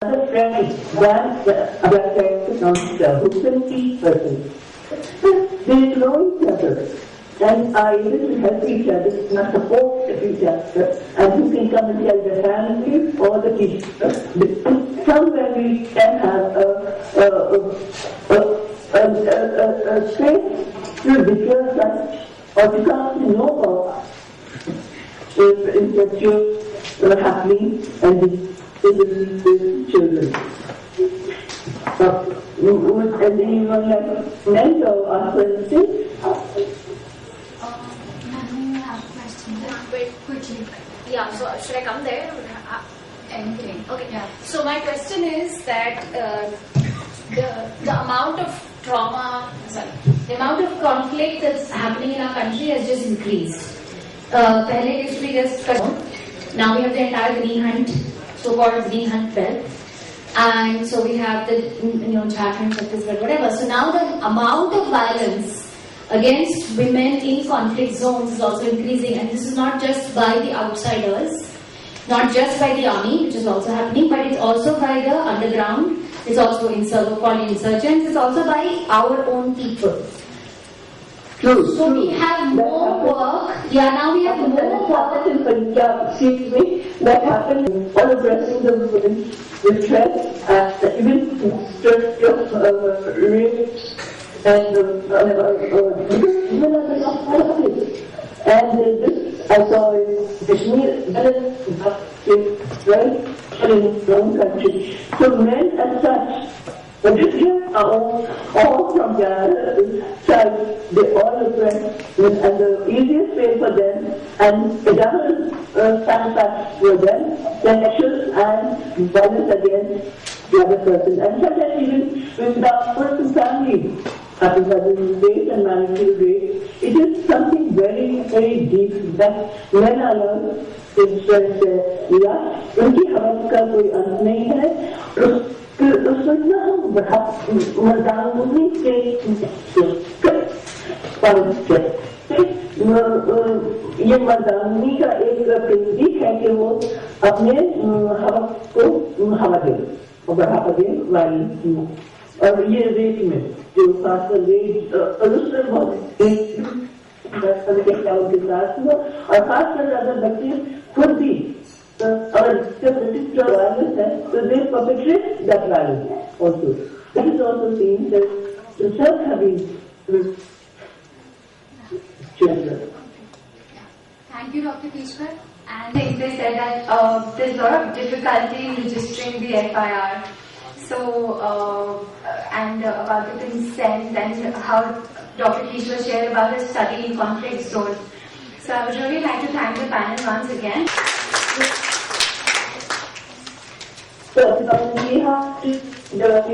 Another friend than the other counselor who can teach persons. They know each other and are able to help each other, not support each other, and who can come and tell the family or the teacher. Somewhere we can have a space to declare such or to come to know about if infectious happening and with children. Would anyone like to mentor or question? I have a question. Wait, quickly. Yeah, so should I come there? Anything. Okay. Yeah. So my question is that the amount of trauma, the amount of conflict that's happening in our country has just increased. Pehle used to be just now we have the entire green hunt, so-called green hunt belt, and so we have the Jharkhand, Chhattisgarh, whatever. So now the amount of violence against women in conflict zones is also increasing, and this is not just by the outsiders, not just by the army, which is also happening, but it's also by the underground, it's also so-called insurgents, it's also by our own people. True. So we have more work. Yeah, now we have more work. In Punjab, excuse me, that happened all addressing the women with threats, even threats of rapes and even and this I saw in Kashmir, right, in his own country. So men as such, but this year all from their side, they all oppress, and the easiest way for them, and it doesn't satisfy for them, sexual and violence against the other person. And sometimes even with the person's family, after having rape and marital rape, it is something very, very deep that men are allowed to express their lust. उनकी हवस का कोई अंत नहीं है. उसको इतना हम मर्दानगी के ये मर्दानगी का एक प्रतीक है कि वो अपने हवस को हवा दे और बढ़ावा दे वायलेंस और ये रेट में जो खासकर रेट के साथ हुआ और खासकर अगर बच्चे खुद भी और जब violence है तो they perpetrate that violence also. That is also seen that the self-having children. Thank you, Dr. Kishwar. And they said that there's a lot of difficulty in registering the FIR. So, and about the consent and how Dr. Kishwar shared about his study in conflict zones. So I would really like to thank the panel once again. So we have to develop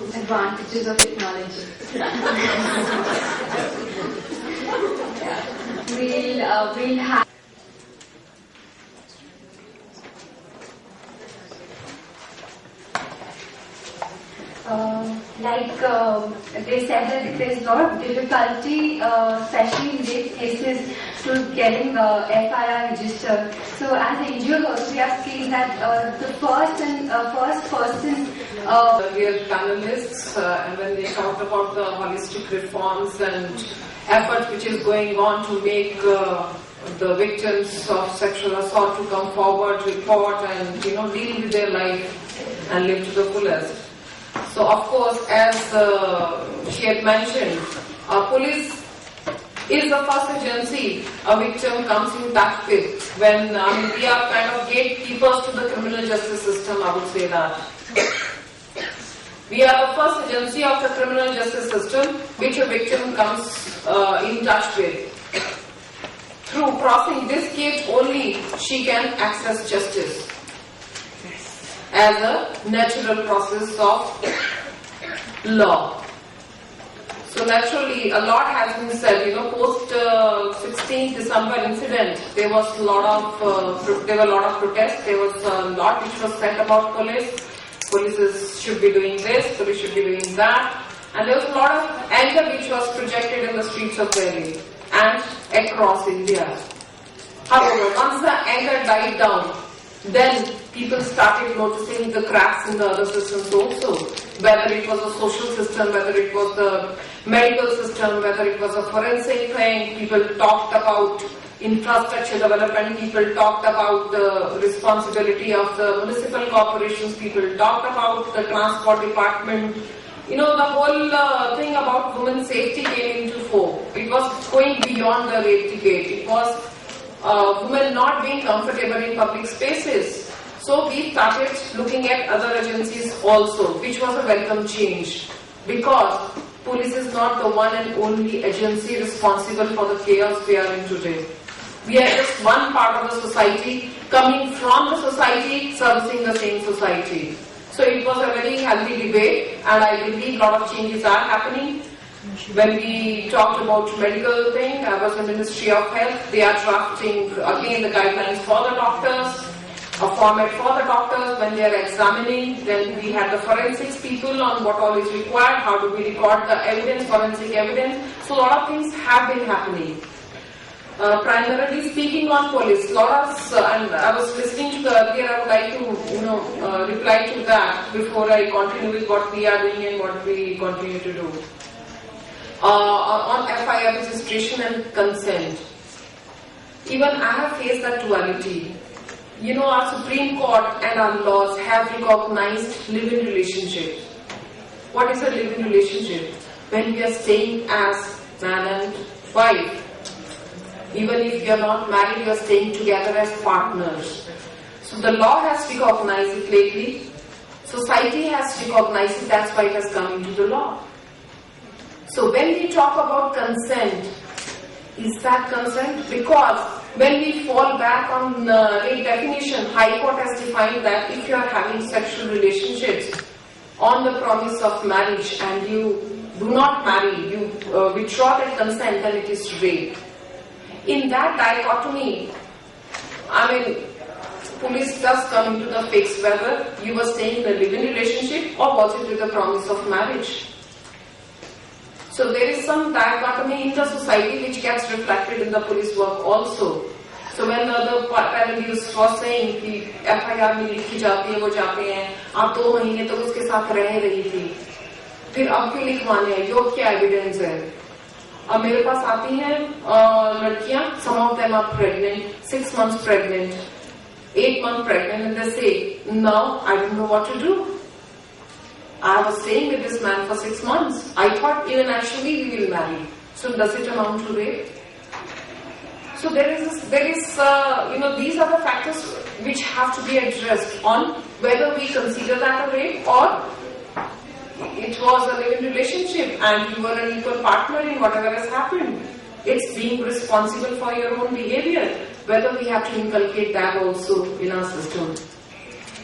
Advantages of technology. We'll have. They said that there's a lot of difficulty, especially in rape cases, to getting FIR registered. So as NGOs, we have seen that the first person. Real panelists, and when they talked about the holistic reforms and effort which is going on to make the victims of sexual assault to come forward, report, and deal with their life and live to the fullest. So, of course, as she had mentioned, police is the first agency a victim comes in touch with when we are kind of gatekeepers to the criminal justice system, I would say that. We are the first agency of the criminal justice system which a victim comes in touch with. Through crossing this gate only, she can access justice as a natural process of law. So naturally, a lot has been said. Post 16th December incident, there were a lot of protests. There was a lot which was said about police. Police should be doing this, police should be doing that, and there was a lot of anger which was projected in the streets of Delhi and across India. However, once the anger died down, Then people started noticing the cracks in the other systems also, whether it was a social system, whether it was the medical system, whether it was a forensic thing. People talked about infrastructure development, people talked about the responsibility of the municipal corporations, people talked about the transport department. You know, the whole thing about women's safety came into fore. It was going beyond the rape debate. It was women not being comfortable in public spaces. So we started looking at other agencies also, which was a welcome change, because police is not the one and only agency responsible for the chaos we are in today. We are just one part of the society, coming from the society, servicing the same society. So it was a very healthy debate, and I believe a lot of changes are happening. When we talked about medical thing, I was in the Ministry of Health. They are drafting again the guidelines for the doctors, a format for the doctors when they are examining. Then we had the forensics people on what all is required, how do we record the evidence, forensic evidence. So a lot of things have been happening. Primarily speaking on police, and I was listening to the earlier, I would like to reply to that before I continue with what we are doing and what we continue to do. On FIR registration and consent, even I have faced that duality. You know, our Supreme Court and our laws have recognized live-in relationships. What is a live-in relationship? When we are staying as man and wife. Even if you are not married, you are staying together as partners. So the law has recognized it lately. Society has recognized it, that's why it has come into the law. So when we talk about consent, is that consent? Because when we fall back on the definition, High Court has defined that if you are having sexual relationships on the promise of marriage and you do not marry, you withdraw that consent, then it is rape. In that dichotomy, police does come into the fix whether you were staying in a living relationship or was it with the promise of marriage. So there is some dichotomy in the society which gets reflected in the police work also. So when the other paralegal was saying कि FIR में लिखी जाती है वो जाते हैं, आप 2 महीने तक उसके साथ रह रही थी, फिर अब क्यों लिखवाने हैं, यो क्या एविडेंस है? अब मेरे पास आती हैं लड़कियां, some of them are pregnant, 6 months pregnant, 8 months pregnant, and they say, now I don't know what to do. I was staying with this man for 6 months. I thought even actually we will marry. So does it amount to rape? So there is these are the factors which have to be addressed on whether we consider that a rape or it was a living relationship and you were an equal partner in whatever has happened. It's being responsible for your own behavior, whether we have to inculcate that also in our system.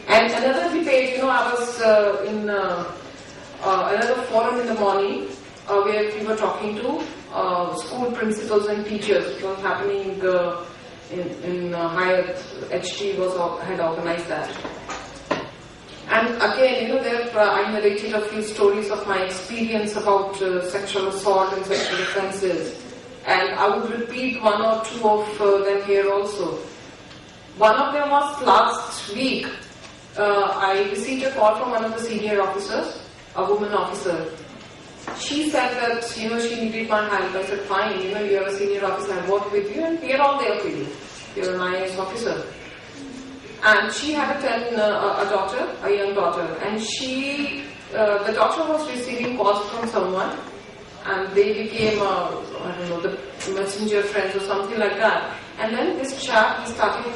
And another debate, I was in another forum in the morning where we were talking to school principals and teachers. It was happening in Hyatt. HT had organized that. And again, I narrated a few stories of my experience about sexual assault and sexual offences. And I would repeat 1 or 2 of them here also. One of them was last week. I received a call from one of the senior officers, a woman officer. She said that, she needed my help. I said, fine, you're a senior officer, I work with you and we are all there for you. You're an IAS officer. And she had a young daughter, and the daughter was receiving calls from someone, and they became, the messenger friends or something like that. And then this chap, he started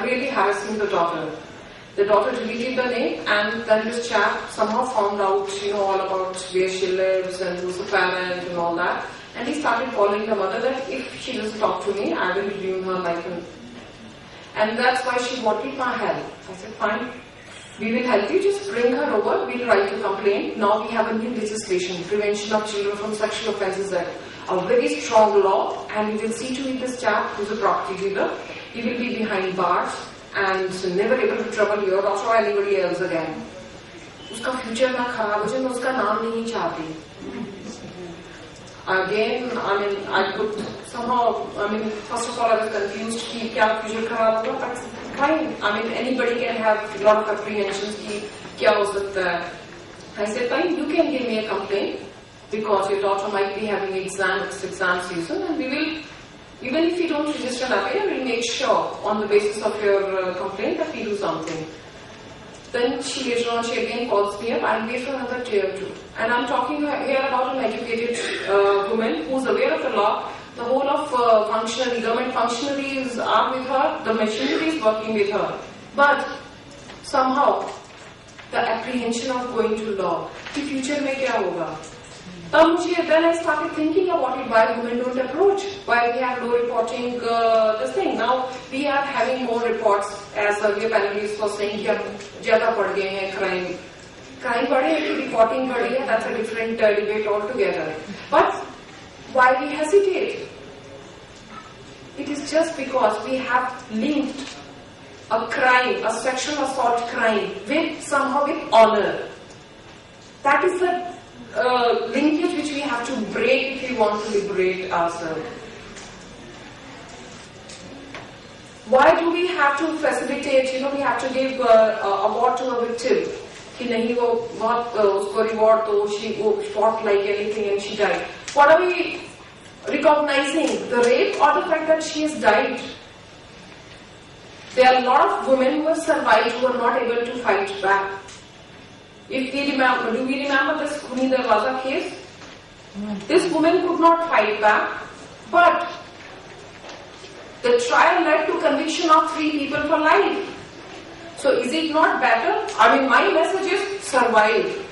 really harassing the daughter. The daughter deleted the name, and then this chap somehow found out, all about where she lives and who's the parent and all that. And he started calling the mother that if she doesn't talk to me, I will ruin her life. And that's why she wanted my help. I said, fine, we will help you, just bring her over, we'll write a complaint. Now we have a new legislation, Prevention of Children from Sexual Offences Act, a very strong law, and we will see to it this chap who's a property dealer, he will be behind bars and never able to trouble your daughter or anybody else again. Uska future na kharab ho jaye, main uska naam nahi chahti. Again, I could somehow, first of all I was confused कि क्या future खराब होगा, but fine. I mean, anybody can have a lot of apprehensions. Ki, kya ho sakta hai? I said, fine, you can give me a complaint because your daughter might be having exam season, and we will, even if you don't register an FIR, we'll make sure on the basis of your complaint that we do something. Then she later on, she again calls me up, I'll wait for another day or two. And I'm talking here about an educated woman who's aware of the law. The whole of government functionaries are with her, the machinery is working with her. But somehow, the apprehension of going to law, the future mein kya hoga? Then I started thinking about it, why women don't approach, why we have low reporting this thing. Now we are having more reports, as earlier panelists were saying, कि अब ज़्यादा बढ़ गए हैं crime. Crime बढ़े हैं कि reporting बढ़ी है, that's a different debate altogether. But why we hesitate? It is just because we have linked a crime, a sexual assault crime, somehow with honor. That is the linkage which we have to break if we want to liberate ourselves. Why do we have to facilitate, we have to give award to a victim? कि नहीं वो बहुत उसको reward दो, she fought like anything and she died. What are we recognizing? The rape or the fact that she has died? There are a lot of women who have survived who are not able to fight back. If we remember, do we remember this Khuni Darwaza case? This woman could not fight back, but the trial led to conviction of 3 people for life. So is it not better? I mean, my message is survive.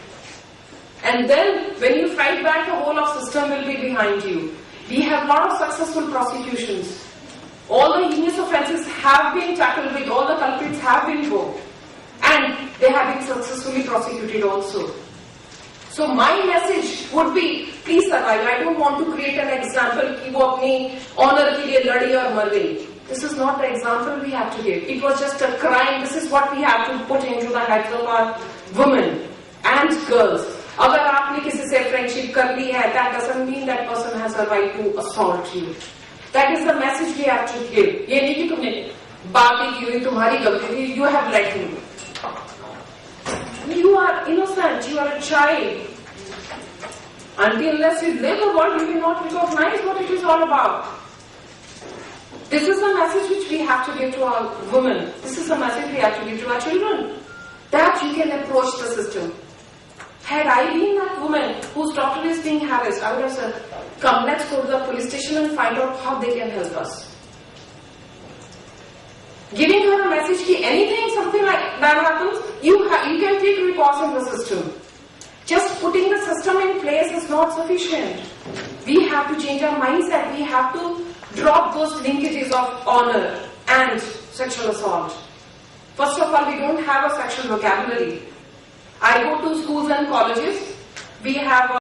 And then when you fight back, the whole of system will be behind you. We have a lot of successful prosecutions. All the heinous offences have been tackled with, all the culprits have been booked. And they have been successfully prosecuted also. So my message would be, please survive. I don't want to create an example कि वो अपनी honor के लिए लड़ी और मर गई. This is not the example we have to give. It was just a crime. This is what we have to put into the heads of our women and girls. अगर आपने किसी से friendship कर ली है, that doesn't mean that person has a right to assault you. That is the message we have to give. ये नहीं कि तुमने बात ही की हुई, तुम्हारी गलती थी, you have let me. You are innocent, you are a child. Until unless you live the world, you will not recognize what it is all about. This is the message which we have to give to our women. This is the message we have to give to our children. That you can approach the system. Had I been that woman whose daughter is being harassed, I would have said, come, let's go to the police station and find out how they can help us. Giving her a message that anything, something like that happens, you can take recourse in the system. Just putting the system in place is not sufficient. We have to change our mindset. We have to drop those linkages of honor and sexual assault. First of all, we don't have a sexual vocabulary. I go to schools and colleges. We have